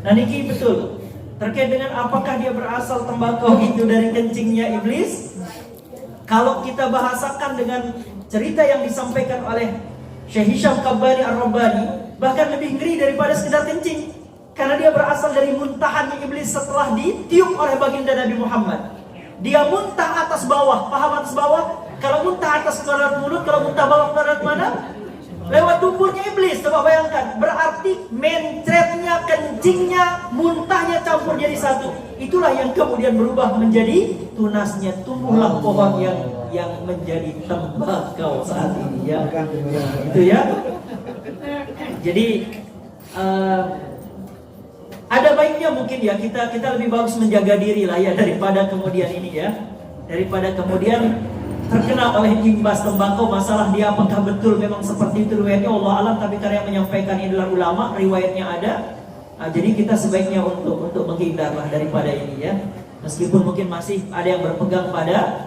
Nah, Niki betul. Terkait dengan apakah dia berasal tembakau itu dari kencingnya iblis? Kalau kita bahasakan dengan cerita yang disampaikan oleh Syekh Hisham Kabbani Ar-Rabbani, bahkan lebih ngeri daripada sekedar kencing, karena dia berasal dari muntahannya iblis setelah ditiup oleh baginda Nabi Muhammad. Dia muntah atas bawah. Paham atas bawah? Kalau muntah atas keluar mulut, kalau muntah bawah keluar mana? Lewat tubuhnya iblis. Coba bayangkan, berarti mencretnya, kencingnya, muntahnya campur jadi satu. Itulah yang kemudian berubah menjadi tunasnya. Tumbuhlah pohon yang menjadi tembakau saat ini ya. Itu ya. Jadi ada baiknya mungkin ya kita lebih bagus menjaga diri lah ya, daripada kemudian ini ya, daripada kemudian terkena oleh imbas tembakau. Masalah dia apakah betul memang seperti itu riwayatnya, Allah alam. Tapi karena yang menyampaikan ini adalah ulama, riwayatnya ada. Jadi kita sebaiknya untuk menghindarlah daripada ini ya. Meskipun mungkin masih ada yang berpegang pada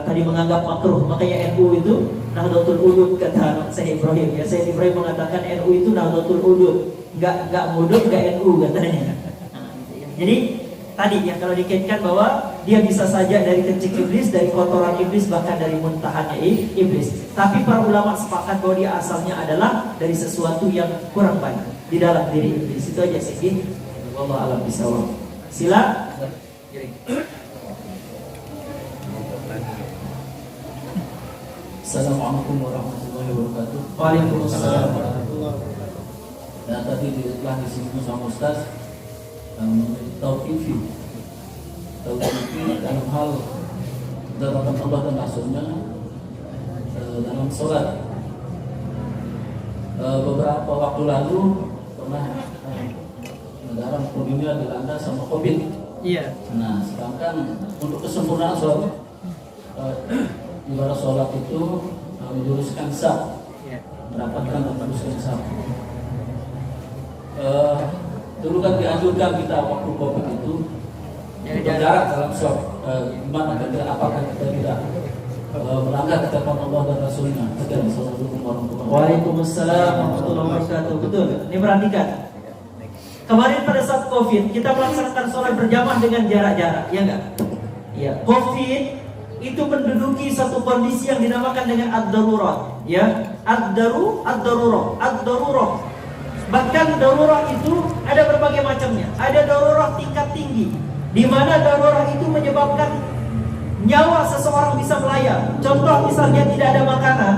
tadi menganggap makruh. Makanya NU itu Nahdlatul Ulud, kata Syekh Ibrahim ya. Syekh Ibrahim mengatakan NU itu Nahdlatul Ulud, enggak mudud, enggak NU katanya. Jadi tadi ya, kalau dikaitkan bahwa dia bisa saja dari kencing iblis, dari kotoran iblis, bahkan dari muntahannya iblis. Tapi para ulama sepakat bahwa dia asalnya adalah dari sesuatu yang kurang baik di dalam diri iblis. Itu aja sih. Wallahu a'lam bishawab. Sila. Assalamualaikum warahmatullahi wabarakatuh. Waalaikumsalam. Dan tadi telah disinggung sama Ustaz tauqif dalam hal dalam Allah dan Rasulnya dalam sholat. Beberapa waktu lalu pernah negara dunia dilanda sama COVID. Iya. Nah, sedangkan untuk kesempurnaan sholat, ibarat sholat itu menjuruskan sah, mendapatkan dan menjuruskan sah. Dulu kan dianjurkan kita waktu COVID itu berjarak dalam sholat. Gimana kita, apakah kita tidak melanggar ketetapan Allah dan Rasulnya? Assalamualaikum warahmatullahi wabarakatuh. Waalaikumsalam warahmatullahi wabarakatuh. Betul. Ini perhatikan. Kemarin pada saat COVID kita melaksanakan sholat berjamaah dengan jarak-jarak, ya enggak? Ya, COVID itu menduduki satu kondisi yang dinamakan dengan ad-darurat, ya. Ad-darurah. Bahkan darurat itu ada berbagai macamnya. Ada darurat tingkat tinggi, di mana darurat itu menyebabkan nyawa seseorang bisa melayang. Contoh misalnya tidak ada makanan,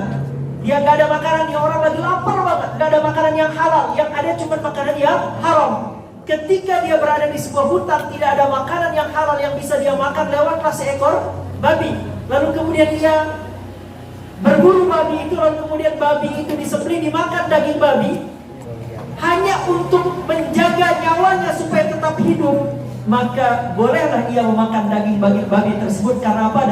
dia nggak ada makanan, dia orang lagi lapar banget, nggak ada makanan yang halal, yang ada cuma makanan yang haram. Ketika dia berada di sebuah hutan, tidak ada makanan yang halal yang bisa dia makan, lewatlah seekor babi. Lalu kemudian dia berburu babi itu, lalu kemudian babi itu disembelih, dimakan daging babi, hanya untuk menjaga nyawanya supaya tetap hidup. Maka bolehlah ia memakan daging babi tersebut karena apa?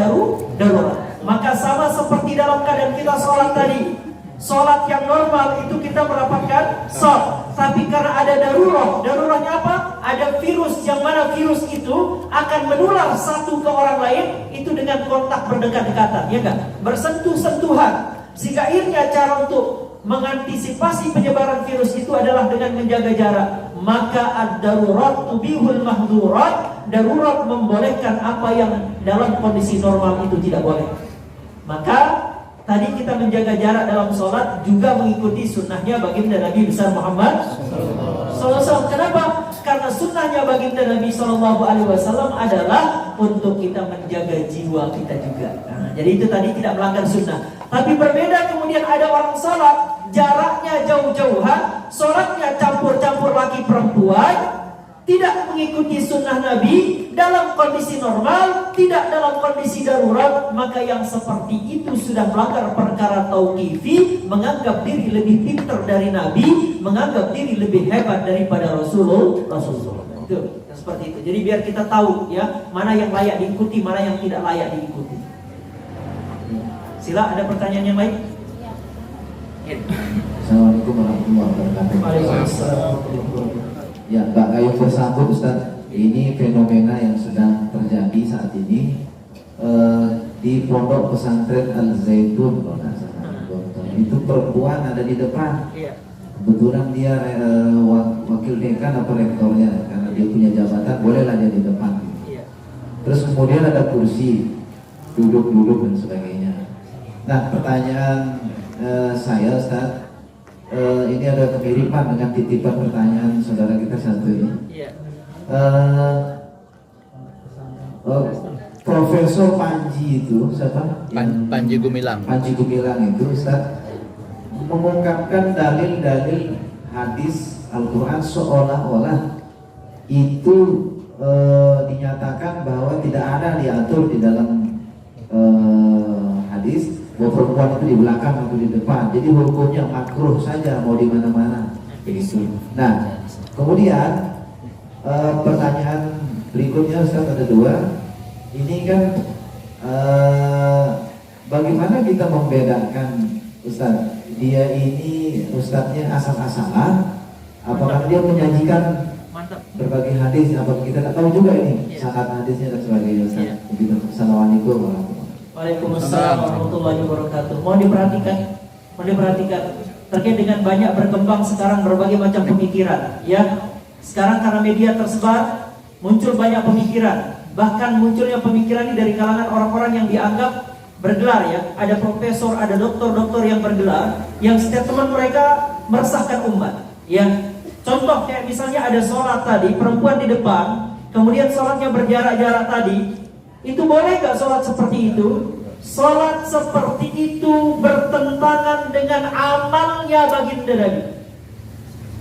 Darurat. Maka sama seperti dalam keadaan kita sholat tadi, sholat yang normal itu kita mendapatkan sah. Tapi karena ada daruratnya apa? Ada virus, yang mana virus itu akan menular satu ke orang lain itu dengan kontak berdekat-dekatan, ya kan? Bersentuh-sentuhan. Sehingga akhirnya cara untuk mengantisipasi penyebaran virus itu adalah dengan menjaga jarak. Maka ad-darurat tubihul mahdurat. Darurat membolehkan apa yang dalam kondisi normal itu tidak boleh. Maka tadi kita menjaga jarak dalam sholat juga mengikuti sunnahnya baginda Nabi besar Muhammad SAW. Kenapa? Karena sunnahnya baginda Nabi SAW adalah untuk kita menjaga jiwa kita juga. Nah, jadi itu tadi tidak melanggar sunnah. Tapi berbeda kemudian ada orang sholat jaraknya jauh-jauhan, sholatnya campur-campur laki perempuan, tidak mengikuti sunnah Nabi dalam kondisi normal, tidak dalam kondisi darurat. Maka yang seperti itu sudah melanggar perkara tauqifi, menganggap diri lebih pintar dari Nabi, menganggap diri lebih hebat daripada Rasulullah. Itu seperti itu. Jadi biar kita tahu ya, mana yang layak diikuti, mana yang tidak layak diikuti. Sila, ada pertanyaan yang lain? Assalamualaikum warahmatullahi wabarakatuh. Waalaikumsalam. Ya, Mbak Kayu bersambut Ustaz, ini fenomena yang sedang terjadi saat ini di pondok pesantren Al-Zaitun, itu perempuan ada di depan. Kebetulan dia wakil dekan atau rektornya, karena dia punya jabatan, bolehlah dia di depan. Terus kemudian ada kursi, duduk-duduk dan sebagainya. Nah, pertanyaan saya Ustaz, ini ada kemiripan dengan titipan pertanyaan saudara kita satu ini. Profesor Panji itu siapa? Panji Gumilang. Panji Gumilang itu Ustaz mengungkapkan dalil-dalil hadis Al-Quran seolah-olah itu dinyatakan bahwa tidak ada diatur di dalam hadis bahwa perempuan itu di belakang atau di depan. Jadi hukumnya makruh saja mau di mana-mana begitu. Nah, kemudian pertanyaan berikutnya Ustaz ada dua. Ini kan bagaimana kita membedakan Ustaz? Dia ini ustadznya asal-asalan, apakah dia menyajikan berbagai hadis? Apakah kita tak tahu juga ini sanad hadisnya dan sebagainya Ustaz? Begitu. Assalamualaikum warahmatullahi wabarakatuh. Waalaikumsalam warahmatullahi wabarakatuh. Mohon diperhatikan terkait dengan banyak berkembang sekarang berbagai macam pemikiran. Ya, sekarang karena media tersebar, muncul banyak pemikiran. Bahkan munculnya pemikiran ini dari kalangan orang-orang yang dianggap bergelar ya. Ada profesor, ada doktor-doktor yang bergelar, yang statement mereka meresahkan umat. Ya, contoh kayak misalnya ada sholat tadi, perempuan di depan, kemudian sholatnya berjarak-jarak tadi. Itu boleh gak sholat seperti itu? Sholat seperti itu bertentangan dengan amalnya baginda Nabi.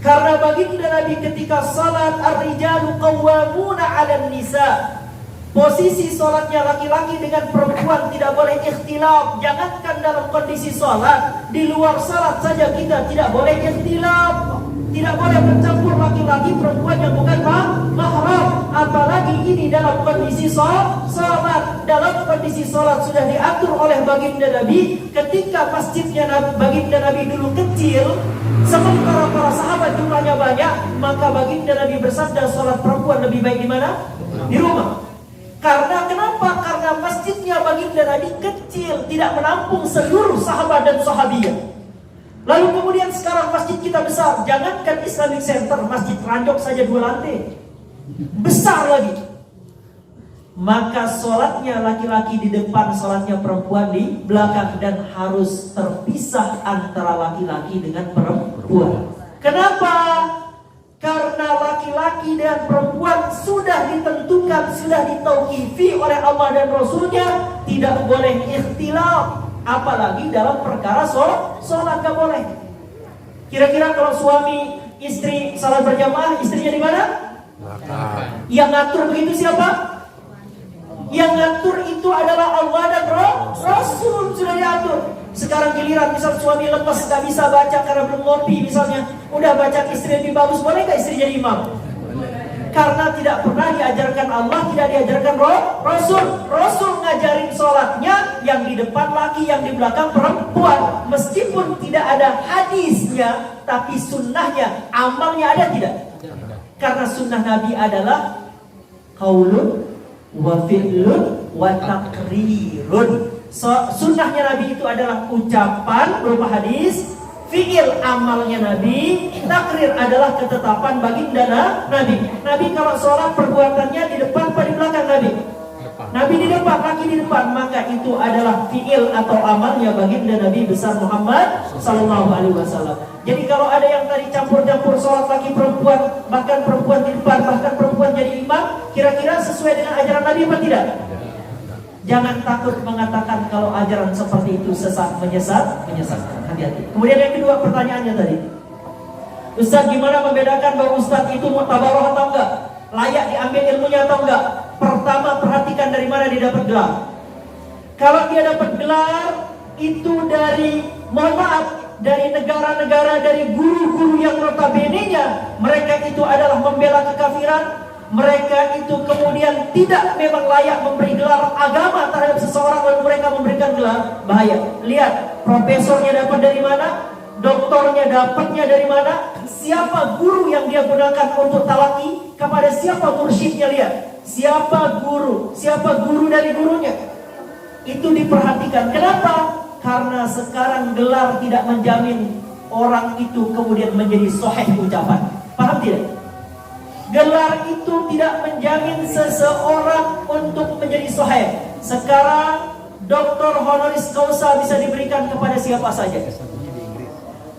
Karena baginda Nabi ketika sholat, ar-rijalu qawwamuna 'alan nisa. Posisi sholatnya laki-laki dengan perempuan tidak boleh ikhtilaf. Jangankan dalam kondisi sholat, di luar sholat saja kita tidak boleh ikhtilaf. Tidak boleh bercampur laki-laki perempuan yang bukan mahram. Apalagi ini dalam kondisi sholat. Dalam kondisi sholat sudah diatur oleh baginda Nabi. Ketika masjidnya baginda Nabi dulu kecil, sementara para sahabat jumlahnya banyak, maka baginda Nabi bersabda sholat perempuan lebih baik di mana? Di rumah. Karena kenapa? Karena masjidnya baginda Nabi kecil, tidak menampung seluruh sahabat dan sahabiyah. Lalu kemudian sekarang masjid kita besar. Jangankan Islamic Center, masjid Ranjok saja 2 lantai, besar lagi. Maka sholatnya laki-laki di depan, sholatnya perempuan di belakang, dan harus terpisah antara laki-laki dengan perempuan. Kenapa? Karena laki-laki dan perempuan sudah ditentukan, sudah ditauqifi oleh Allah dan Rasulnya, tidak boleh ikhtilaf. Apalagi dalam perkara sholat gak boleh. Kira-kira kalau suami istri salat berjamaah, istrinya di mana? Yang ngatur begitu siapa? Yang ngatur itu adalah Allah dan Rasul, sudah diatur. Sekarang giliran misal suami lepas gak bisa baca karena belum ngopi misalnya, udah baca istri lebih bagus, boleh gak istri jadi imam? Karena tidak pernah diajarkan Allah, tidak diajarkan Rasul. Rasul ngajarin sholatnya yang di depan laki, yang di belakang perempuan. Meskipun tidak ada hadisnya, tapi sunnahnya, amalnya ada tidak? Karena sunnah Nabi adalah qaulun wa fi'lun wa taqrirun. Sunnahnya Nabi itu adalah ucapan berupa hadis, fi'il amalnya Nabi, takrir adalah ketetapan baginda Nabi. Nabi kalau sholat perbuatannya di depan apa di belakang Nabi? Nabi di depan, laki di depan, maka itu adalah fi'il atau amalnya baginda Nabi besar Muhammad sallallahu alaihi wasallam. Jadi kalau ada yang tadi campur-campur sholat laki perempuan, bahkan perempuan di depan, bahkan perempuan jadi imam, kira-kira sesuai dengan ajaran Nabi apa tidak? Jangan takut mengatakan kalau ajaran seperti itu sesat, menyesatkan. Hati-hati. Kemudian yang kedua pertanyaannya tadi, Ustaz, gimana membedakan bahwa Ustaz itu mutabaroh atau enggak? Layak diambil ilmunya atau enggak? Pertama, perhatikan dari mana dia dapat gelar. Kalau dia dapat gelar itu dari, mohon maaf, dari negara-negara, dari guru-guru yang notabene-nya mereka itu adalah membela kekafiran, mereka itu kemudian tidak memang layak memberi gelar agama terhadap seseorang, lalu mereka memberikan gelar, bahaya. Lihat, profesornya dapat dari mana, doktornya dapatnya dari mana, siapa guru yang dia gunakan untuk talaki, kepada siapa mursyidnya. Lihat, siapa guru dari gurunya. Itu diperhatikan. Kenapa? Karena sekarang gelar tidak menjamin orang itu kemudian menjadi sahih ucapan. Paham tidak? Gelar itu tidak menjamin seseorang untuk menjadi sahih. Sekarang doktor honoris causa bisa diberikan kepada siapa saja.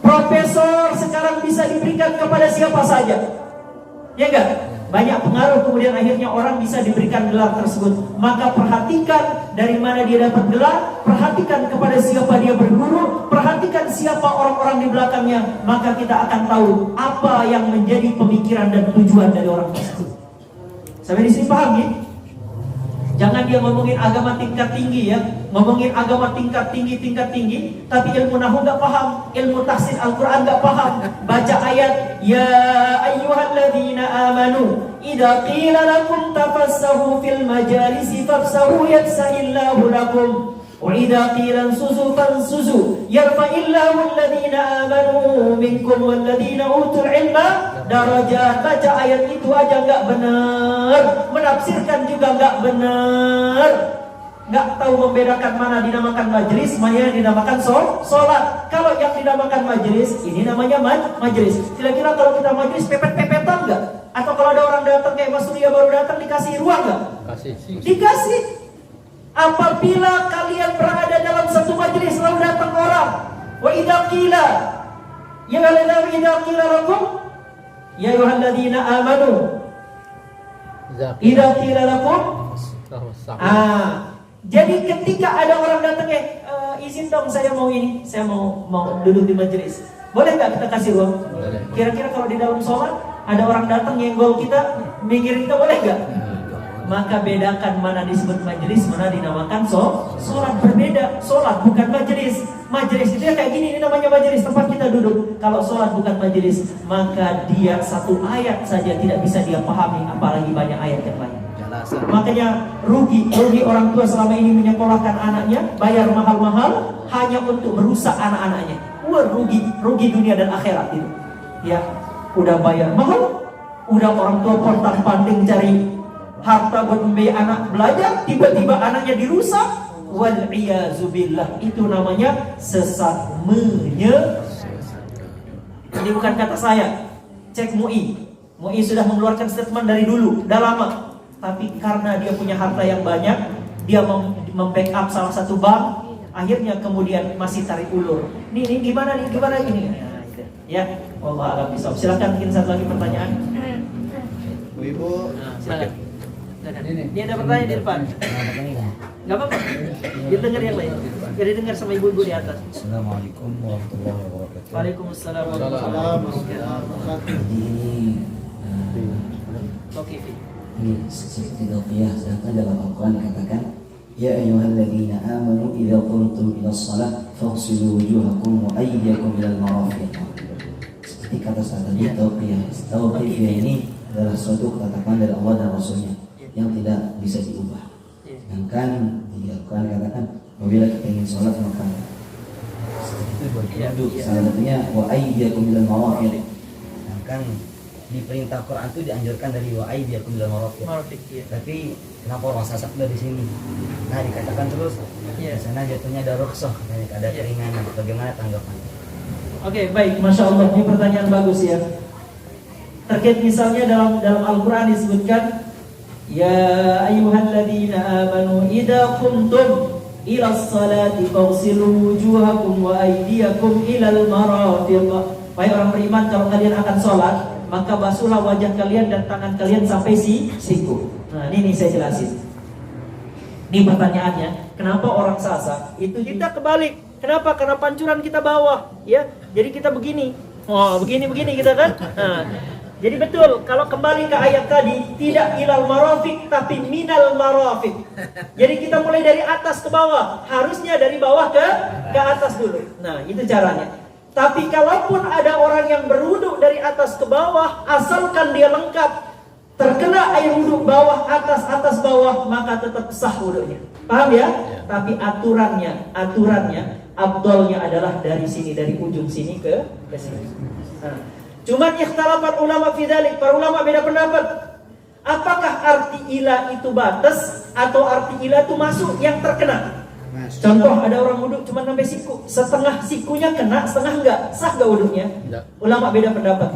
Profesor sekarang bisa diberikan kepada siapa saja. Ya enggak? Banyak pengaruh kemudian akhirnya orang bisa diberikan gelar tersebut. Maka perhatikan dari mana dia dapat gelar, perhatikan kepada siapa dia berguru, perhatikan siapa orang-orang di belakangnya, maka kita akan tahu apa yang menjadi pemikiran dan tujuan dari orang tersebut. Sampai di sini paham ya? Jangan dia ngomongin agama tingkat tinggi ya, ngomongin agama tingkat tinggi, tapi ilmu nahu gak paham, ilmu tafsir Al-Quran gak paham. Baca ayat, ya ayyuhalladzina amanu idza qila lakum tafassahu fil majalisi fafsahu yafsahillahu lakum wa idza qila ansuzu fansuzu yarfa'illahu alladhina amanu minkum walladhina utul ilma darajat. Baca ayat itu aja nggak benar, menafsirkan juga nggak benar, nggak tahu membedakan mana dinamakan majelis, mana dinamakan sholat. Kalau yang dinamakan majelis, ini namanya majelis. Kira-kira kalau kita majelis pepet-pepetan nggak? Atau kalau ada orang datang kayak Pak Surya baru datang dikasih ruang nggak? Kasih. Dikasih. Apabila kalian berada dalam satu majelis lalu datang orang, wa idza qila ya ayyuhalladzina idza qila lakum ya ayyuhalladzina amanu idza qila lakum jadi ketika ada orang datang izin dong saya mau ini, saya mau duduk di majelis. Boleh nggak kita kasih ruang? Kira-kira kalau di dalam sholat ada orang datang nyenggol kita, minggir kita, boleh nggak? Maka bedakan mana disebut majelis, mana dinamakan sholat. Berbeda. Sholat bukan majelis. Majelis itu ya kayak gini, ini namanya majelis, tempat kita duduk. Kalau sholat bukan majelis, maka dia satu ayat saja tidak bisa dia pahami, apalagi banyak ayat yang lain. Makanya rugi orang tua selama ini menyekolahkan anaknya, bayar mahal-mahal hanya untuk merusak anak-anaknya. Wah, rugi dunia dan akhirat itu. Ya, udah bayar mahal, udah orang tua pontang-panting cari harta buat membiayai anak belajar, tiba-tiba anaknya dirusak. Wal iyazubillah, itu namanya sesat Ini bukan kata saya. Cek MUI sudah mengeluarkan statement dari dulu, udah lama. Tapi karena dia punya harta yang banyak, dia membackup salah satu bank, akhirnya kemudian masih tarik ulur. Ini gimana ini? Ya, Allah alam bisawab. Silakan mungkin satu lagi pertanyaan. Ibu, Silakan. Ini ada pertanyaan di depan. Gak apa-apa. Dia dengar yang lain. Jadi dengar sama ibu-ibu di atas. Assalamualaikum warahmatullahi wabarakatuh. Waalaikumsalam warahmatullahi wabarakatuh. Oke. Ini seperti Al-Qiyah, sedangkan dalam Al-Quran dikatakan ya ayyuhalladzina amanu idza qumtum ila shalah faghsilu wujuhakum wa aydiyakum ilal marafiq. Seperti kata saat tadi tauqifiyah ini adalah suatu ketetapan dari Allah dan Rasulnya yang tidak bisa diubah. Sedangkan di Al-Quran dikatakan apabila kita ingin sholat maka itu berwudu. Salah satunya wa aydiyakum ilal marafiq. Sedangkan di perintah Quran itu dianjurkan dari wa aydiyakum ilal marafiq. Tapi kenapa orang sasak udah di sini? Nah, dikatakan terus di sana jatuhnya ada rukhsah, ada keringanan. Bagaimana tanggapannya? Oke, baik, masya Allah, ini pertanyaan bagus ya. Terkait misalnya dalam Al-Quran disebutkan ya ayyuhalladzina amanu idza qumtum ila sholati faghsilu wujuhakum wa aydiyakum ilal marafiq. Wahai orang beriman, kalau kalian akan sholat, maka basuhlah wajah kalian dan tangan kalian sampai siku. Nah, ini saya jelasin. Ini pertanyaannya, kenapa orang sasak itu kita kebalik? Kenapa? Karena pancuran kita bawah, ya. Jadi kita begini. Oh, begini kita kan? Nah, jadi betul, kalau kembali ke ayat tadi, tidak ilal marafiq tapi minal marafiq. Jadi kita mulai dari atas ke bawah, harusnya dari bawah ke atas dulu. Nah, itu caranya. Tapi kalaupun ada orang yang berwudu dari atas ke bawah, asalkan dia lengkap, terkena air wudu bawah atas bawah, maka tetap sah wudunya. Paham ya? Tapi aturannya, afdalnya adalah dari sini, dari ujung sini ke sini. Nah, cuman ikhtilafat ulama fi dzalik, para ulama beda pendapat. Apakah arti ila itu batas atau arti ila itu masuk yang terkena? Contoh, ada orang wudhu cuma sampai siku, setengah sikunya kena, setengah enggak, sah enggak wudhunya? Ulama beda pendapat.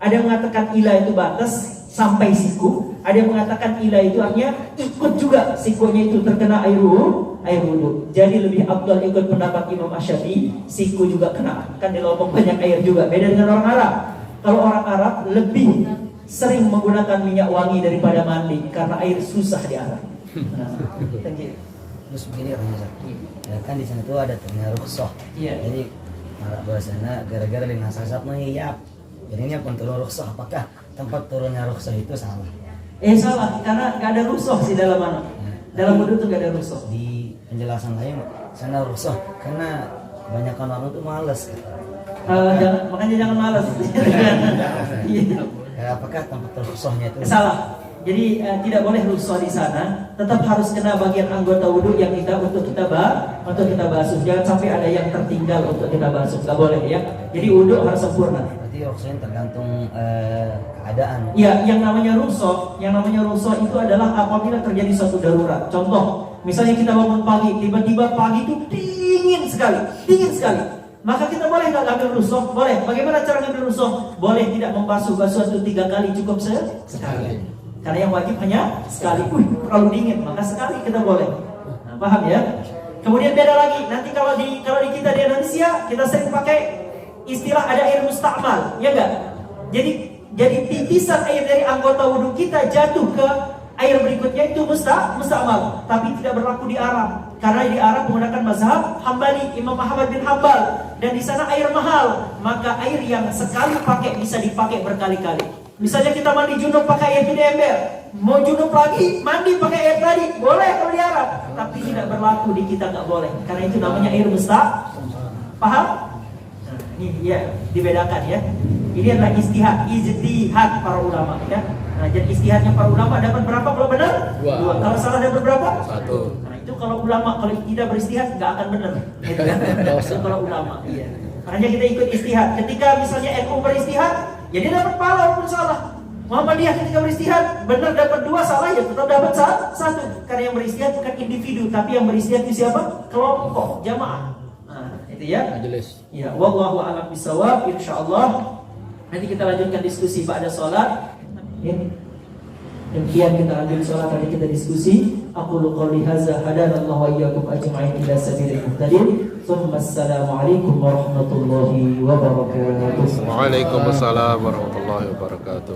Ada yang mengatakan ila itu batas sampai siku, ada yang mengatakan ila itu artinya ikut juga sikunya itu terkena air wudhu. Jadi lebih afdal ikut pendapat Imam Asy-Syafi'i, siku juga kena, kan di lubang banyak air juga. Beda dengan orang Arab. Kalau orang Arab lebih sering menggunakan minyak wangi daripada mandi karena air susah di Arab. Nah, Terus begini ya, kan di sana tuh ada ternyata rukhsah. Jadi Arab bahasana gara-gara dengan sasap menghiyap. Jadi ini apa turun rukhsah? Apakah tempat turunnya rukhsah itu salah? Salah, karena nggak ada rukhsah di dalam mana? Dalam wudhu tuh nggak ada rukhsah. Di penjelasan lain sana rukhsah karena kebanyakan orang tuh malas. Makanya jangan malas. Apakah tempat rukhsahnya itu salah? Jadi tidak boleh rukhsah di sana, tetap harus kena bagian anggota wudhu yang untuk kita basuh. Jangan sampai ada yang tertinggal untuk kita basuh, nggak boleh ya. Jadi wudhu harus sempurna. Berarti rukhsahnya tergantung keadaan. Ya, yang namanya rukhsah itu adalah apabila terjadi suatu darurat. Contoh, misalnya kita bangun pagi, tiba-tiba pagi itu dingin sekali. Maka kita boleh nggak ngambil rukhsah? Boleh. Bagaimana cara ngambil rukhsah? Boleh tidak membasuh, basuhan itu 3 kali cukup sekali. Karena yang wajib hanya sekali. Terlalu dingin, maka sekali kita boleh. Nah, paham ya? Kemudian beda lagi. Nanti kalau di kita di Indonesia kita sering pakai istilah ada air musta'mal, ya enggak? Jadi titisan air dari anggota wudhu kita jatuh ke air berikutnya itu musta'mal, tapi tidak berlaku di Arab. Karena di Arab menggunakan mazhab Hambali, Imam Ahmad bin Hambal, dan di sana air mahal, maka air yang sekali pakai bisa dipakai berkali-kali. Misalnya kita mandi junub pakai air itu di ember, mau junub lagi mandi pakai air tadi, boleh kalau di Arab, tapi tidak berlaku di kita, nggak boleh. Karena itu namanya air paham? Nah, ini ya dibedakan ya. Ini adalah ijtihad para ulama ya. Nah, jadi ijtihadnya para ulama dapat berapa kalau benar? 2. Kalau salah dapat berapa? 1. Nah, itu kalau ulama, kalau tidak beristihad nggak akan benar. Itu kalau ulama, iya. Makanya kita ikut istihad. Ketika misalnya NU beristihad, ya dia dapat pahala walaupun salah. Muhammadiyah ketika beristihad, benar dapat 2, salah ya tetap dapat 1. Karena yang beristihad bukan individu, tapi yang beristihad itu siapa? Kelompok, jamaah. Nah, itu ya. Majelis. Ya, wallahu a'lam bishawab. Insyaallah nanti kita lanjutkan diskusi pada sholat. Ya. Demikian kita lanjut sholat, nanti kita diskusi. Aqulu qouli hadza hadanallahu wa iyyakum ajma'in ila sabilil muhtadin. Assalamualaikum warahmatullahi wabarakatuh. Waalaikumsalam warahmatullahi wabarakatuh.